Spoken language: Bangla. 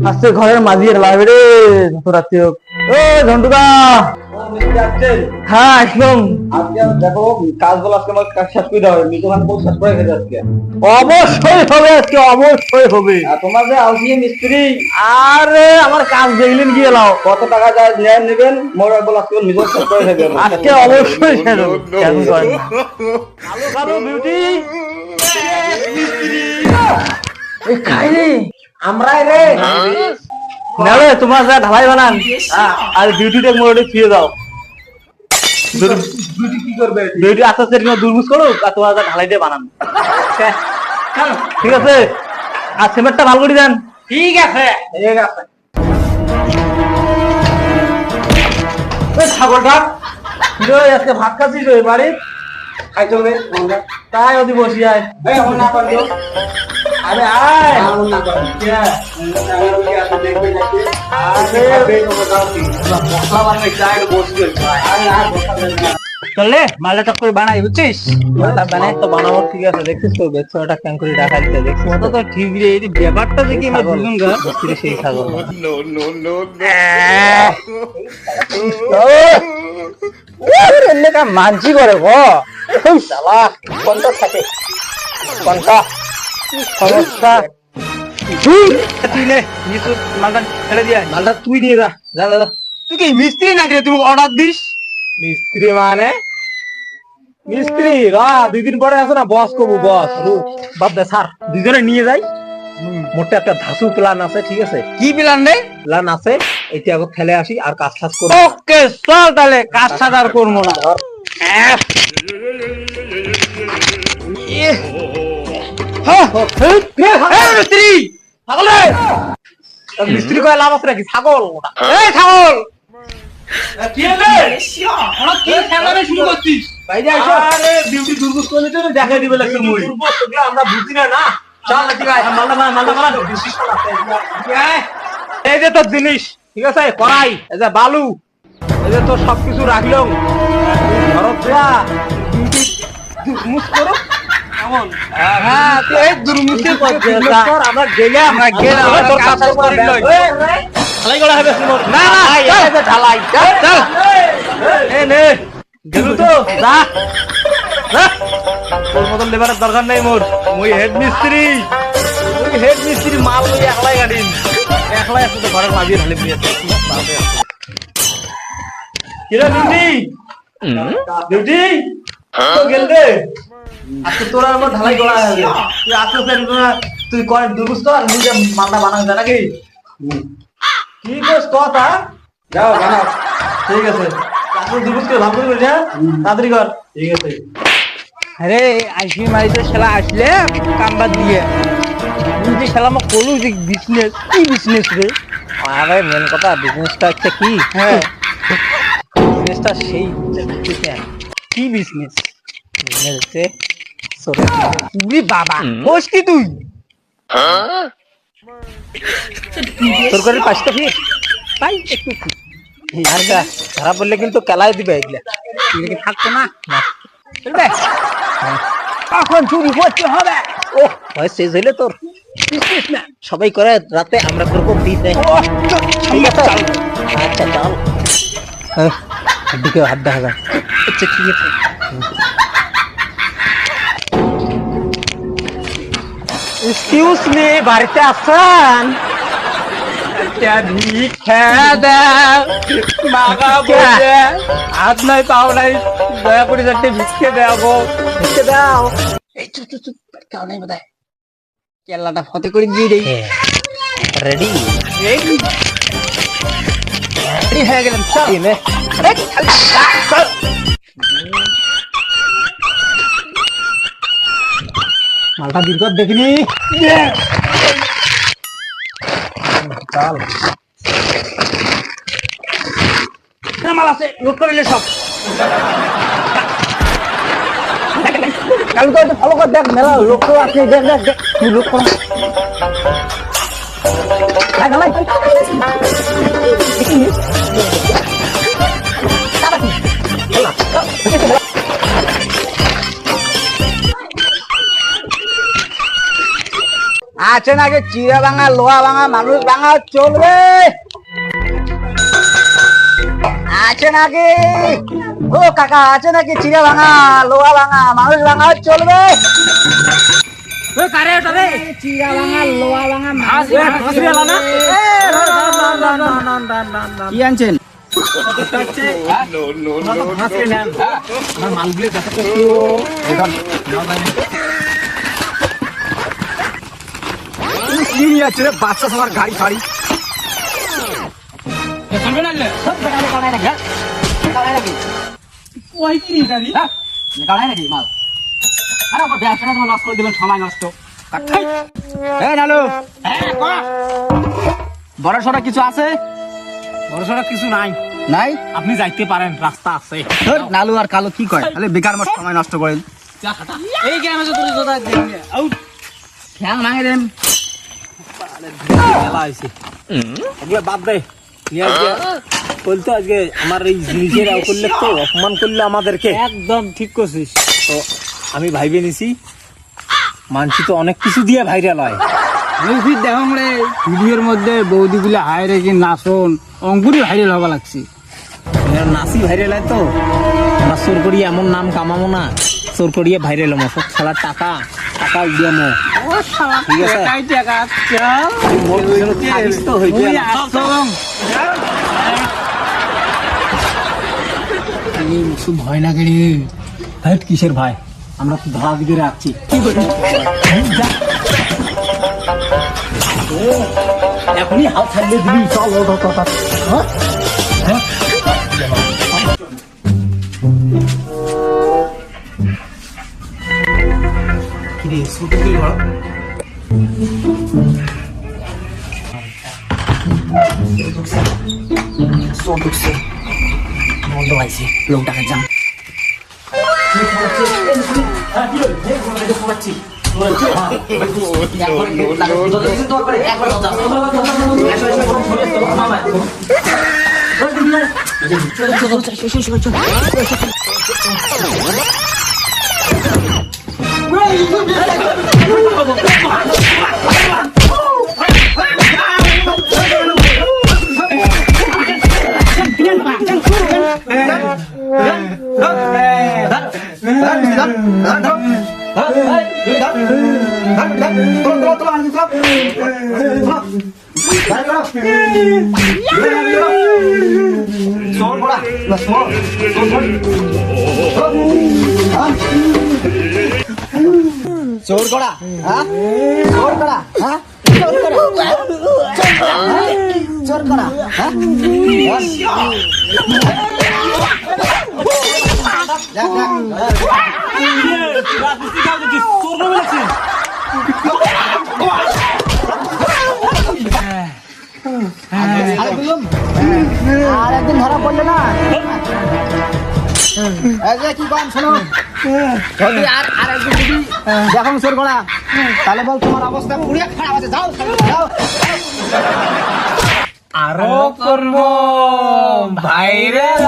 আজকে ঘরের মাঝি লাগবে রে রাত্রি হোক। ও ঝন্টুদা, হ্যাঁ একদম। আজকে দেখো কাজ বলে আজকে আমার কাজ শেষ করে হবে, মিঠু ভাত শেষ করে খেতে আজকে অবশ্যই হবে, আজকে অবশ্যই হবে। তোমার যে আউসি মিস্ত্রি, আরে আমার কাজ দেখলেন কি এলাও, কত টাকা যায় নেবেন মোর বলে আজকে নিজের শেষ করে খেতে হবে। আজকে অবশ্যই শেষ হবে, কেন করেন না? কালো কালো বিউটি এই খাইনি আমরা রে নালে তোমার যা ঢালাই বানান, আর বিউটিটা মোড়ে ফিরে দাও। বিউটি কি করবে? বিউটি আস্তে আস্তে দুর্বুজ করো, আর তোমার যা ঢালাই দিয়ে বানান। ঠিক আছে, আর সিমেন্টটা ভালো করে দেন। ঠিক আছে ঠিক আছে। ছাগলটা আজকে ভাত খাচ্ছিস ওই বাড়ি খাইতে হবে তাই ওদি বসি আয়। এখন না পারলো আরে আয় এখন না পারলো দেখবে নাকি চলে মালটা টক করে বানাই বুঝছিস, মালটা বানাই তো বানাবো। ঠিক আছে, দেখছিস তো বেচটা কেন করে রাখা দিতে দেখছিস তো, তো ঠিক রে। এই ব্যাপারটা দেখি আমি বুঝুন গা সেই ছাগল। নো নো নো এমনি কা মানছি করে গো শালা। কোনটা থাকে কোনটা সমস্যা? তুই নে নিচু মালটা ছেড়ে দিয়ে আয়। মালটা তুই নিয়ে যা, যা যা। তুই কি মিস্ত্রি নাকি রে, তুমি অর্ডার দিস? মিস্ত্রি মানে মিস্ত্রি রা 2 দিন পরে আসো না, বস কবু বস বাদ দে স্যার, দুজনে নিয়ে যাই। মোটে একটা ধাসু প্ল্যান আছে, ঠিক আছে? কি প্ল্যান রে? প্ল্যান আছে, এটা আগে ফেলে আসি আর কাজ টাজ করব। ওকে চল তাহলে, কাজ টাজ আর করবো না। মিস্ত্রি ছাগল রে, মিস্ত্রি কয় লাভ আছে নাকি? ছাগল ওটা, এই ছাগল কি হলো? হঠাৎ কি খেলারে শুরু করছিস? বাইরে আইসো। আরে বিউটি দুর্বুজ করে তো দেখাই দিবে লাগছে। মুই দুর্বুজ তো আমরা বুঝি না না। চল না ঠিক আছে, মালটা বেশি চল আছে। এই যে তোর জিনিস, ঠিক আছে? কড়াই, এই যে বালু, এই যে তোর সবকিছু রাখলাম। ঘরত যা বিউটি দুর্মুজ করো কেমন? হ্যাঁ তুই এই দুর্মুজকে করছিস। আমরা গেলে তোর কাজ করি লই। ঢালাই করা হবে শুনো না না, এই যে ঢালাই। চল এ নে গেলু তো যা যা। তোর মতন লেবারের দরকার নাই মোর, মুই হেড মিস্ত্রি। ওই হেড মিস্ত্রি মাল লই একলাই গাড়িন, একলাই আসলে তো ঘরের মাঝিয়ে ঢালি দিয়ে কিরা ডিউটি ডিউটি তো গেল রে। আজকে তোরা আমার ঢালাই করা হবে, তুই আসতে তুই করে দুর্বুজ কর, মুই যে মালটা বানাবো জানা কি? কি কস কথা? যাও বানাও। ঠিক আছে, তারপর দুপুর করে ভাব করে যা, তাড়াতাড়ি কর। ঠিক আছে। আরে আইসি মারি তো শালা আসলে কামবাদ দিয়ে যে শালা মা কলু যে বিজনেস, কি বিজনেস রে? আরে মেন কথা বিজনেসটা হচ্ছে কি, হ্যাঁ বিজনেসটা সেই কি বিজনেস? বিজনেস হচ্ছে তুই বাবা হোস কি তুই সরকারের পাঁচটা ফির তাই একটু আর যা ধরা পড়লে কিন্তু কেলাই দিবে, এগুলা কি থাকতো না চলবে। কখন চুরি করতে হবে? ও ভয় শেষ হইলে তোর না, সবাই করে রাতে, আমরা করবো দিনে। ঠিক আছে আচ্ছা চল, দিকে হাত দেখা যায়। আচ্ছা ঠিক আছে। এক্সকিউজ মি, বাড়িতে আছেন? হাত নাই পাও নাই, দয়া করে যাতে ভিক্ষে দেবো, ভিক্ষে দাও। এই চুপ চুপ চুপ, কাউ নাই বোধ হয়। কেল্লাটা ফতে করে দিয়ে দেই। রেডি রেডি রেডি হয়ে গেলাম। চল মালটা দীর্ঘ দেখিনি। চল মাল আছে, লোড করে সব। কালকে ভালো করে দেখ, মেলা লোক আছে, দেখ দেখ দেখ তুই লোক কর। আছে নাকি চিরা ভাঙা লোহা ভাঙা মানুষ ভাঙা চলবে? আছে নাকি? ও কাকা আছে নাকি চিরা ভাঙা লোহা ভাঙা মানুষ ভাঙা চলবে? চিরা ভাঙা লোহা ভাঙা কি আনছেন? বাচ্চা সবার গাড়ি ফাড়ি বড় সড়ক কিছু আছে? বড়সড় কিছু নাই, নাই? আপনি যাইতে পারেন, রাস্তা আছে। নালু আর কালো কি কয়? তাহলে বেকার আমার সময় নষ্ট করেন। এই গ্রামে ঠ্যাং ভাঙে দেন। এগুলো বাদ দে, বলতো আজকে আমার এই জিনিসের করলে তো অপমান করলে আমাদেরকে। একদম ঠিক করছিস। তো আমি ভাইবে নিছি, মানছি তো অনেক কিছু দিয়ে ভাইরাল হয়। দেখুন রে ভিডিওর মধ্যে বৌদি গুলো হায় রে কি নাচন অঙ্কুরই ভাইরাল হবা লাগছে। নাচি ভাইরাল হয় তো, আমরা চোর করিয়ে এমন নাম কামাবো না, চোর করিয়ে ভাইরাল হবো। সব খেলার টাকা টাকা উড়িয়ামো, ঠিক আছে? থাকিস তো হইতে ভয় লাগে রে। হাইট কিসের ভাই, আমরা তো ধরা দিকে রাখছি। এখনই হাত ছাড়িয়ে দিবি, চল। কিরে ছোট কি বড় বন্ধ হয়েছে, লোকটাকে যান। চোর করা, হ্যাঁ? চোর করা, হ্যাঁ? চোর করা, চোর করা, হ্যাঁ? আর একদিন ধরা পড়লে না, কি কম শোনো, যদি আর একদিন যদি দেখো চোর করা, তাহলে বল তোমার অবস্থা পুরিয়া খারাপ আছে। যাও যাও, আরো করবো ভাইরাল।